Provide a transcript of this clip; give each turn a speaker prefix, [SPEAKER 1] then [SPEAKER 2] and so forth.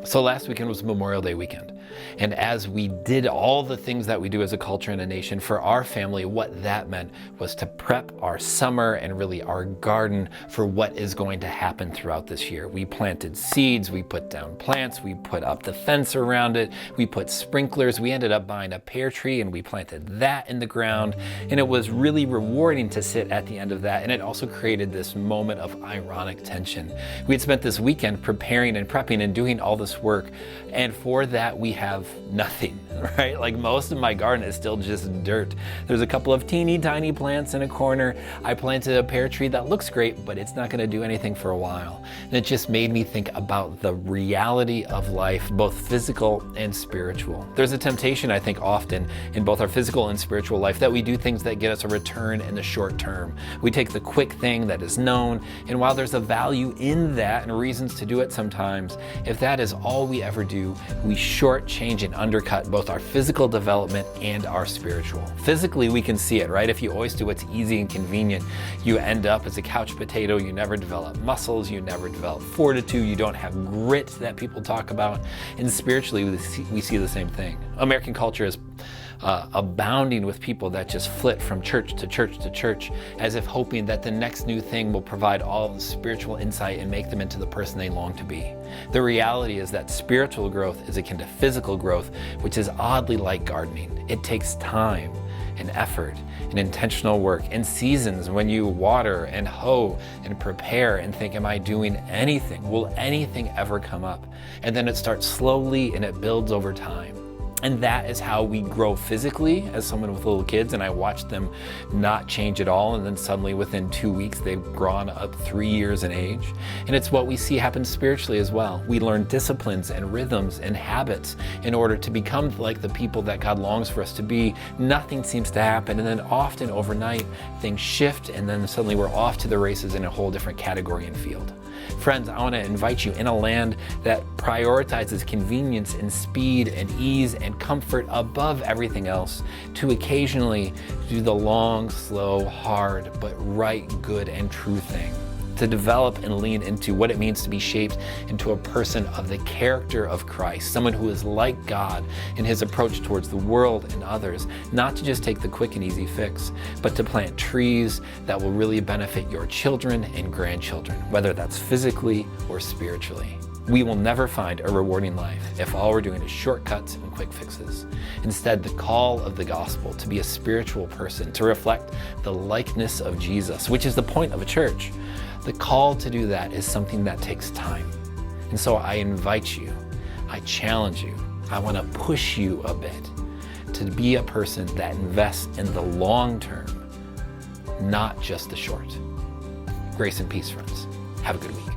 [SPEAKER 1] So last weekend was Memorial Day weekend. And as we did all the things that we do as a culture and a nation for our family, what that meant was to prep our summer and really our garden for what is going to happen throughout this year. We planted seeds, we put down plants, we put up the fence around it, we put sprinklers, we ended up buying a pear tree and we planted that in the ground. And it was really rewarding to sit at the end of that. And it also created this moment of ironic tension. We had spent this weekend preparing and prepping and doing all this work. And for that, we have nothing, right? Like most of my garden is still just dirt. There's a couple of teeny tiny plants in a corner. I planted a pear tree that looks great, but it's not going to do anything for a while. And it just made me think about the reality of life, both physical and spiritual. There's a temptation, I think, often in both our physical and spiritual life that we do things that get us a return in the short term. We take the quick thing that is known, and while there's a value in that and reasons to do it sometimes, if that is all we ever do, we shortchange and undercut both our physical development and our spiritual. Physically, we can see it, right? If you always do what's easy and convenient, you end up as a couch potato. You never develop muscles, you never develop fortitude, you don't have grit that people talk about. And spiritually, we see the same thing. American culture is abounding with people that just flit from church to church to church as if hoping that the next new thing will provide all the spiritual insight and make them into the person they long to be. The reality is that spiritual growth is akin to physical growth, which is oddly like gardening. It takes time and effort and intentional work and seasons when you water and hoe and prepare and think, am I doing anything? Will anything ever come up? And then it starts slowly and it builds over time. And that is how we grow physically as someone with little kids, and I watch them not change at all, and then suddenly within 2 weeks they've grown up 3 years in age. And it's what we see happen spiritually as well. We learn disciplines and rhythms and habits in order to become like the people that God longs for us to be. Nothing seems to happen, and then often overnight things shift, and then suddenly we're off to the races in a whole different category and field. Friends, I want to invite you in a land that prioritizes convenience and speed and ease and comfort above everything else to occasionally do the long, slow, hard, but right, good, and true thing. To develop and lean into what it means to be shaped into a person of the character of Christ, someone who is like God in his approach towards the world and others, not to just take the quick and easy fix, but to plant trees that will really benefit your children and grandchildren, whether that's physically or spiritually. We will never find a rewarding life if all we're doing is shortcuts and quick fixes. Instead, the call of the gospel to be a spiritual person, to reflect the likeness of Jesus, which is the point of a church, the call to do that is something that takes time. And so I invite you, I challenge you, I want to push you a bit to be a person that invests in the long term, not just the short. Grace and peace, friends. Have a good week.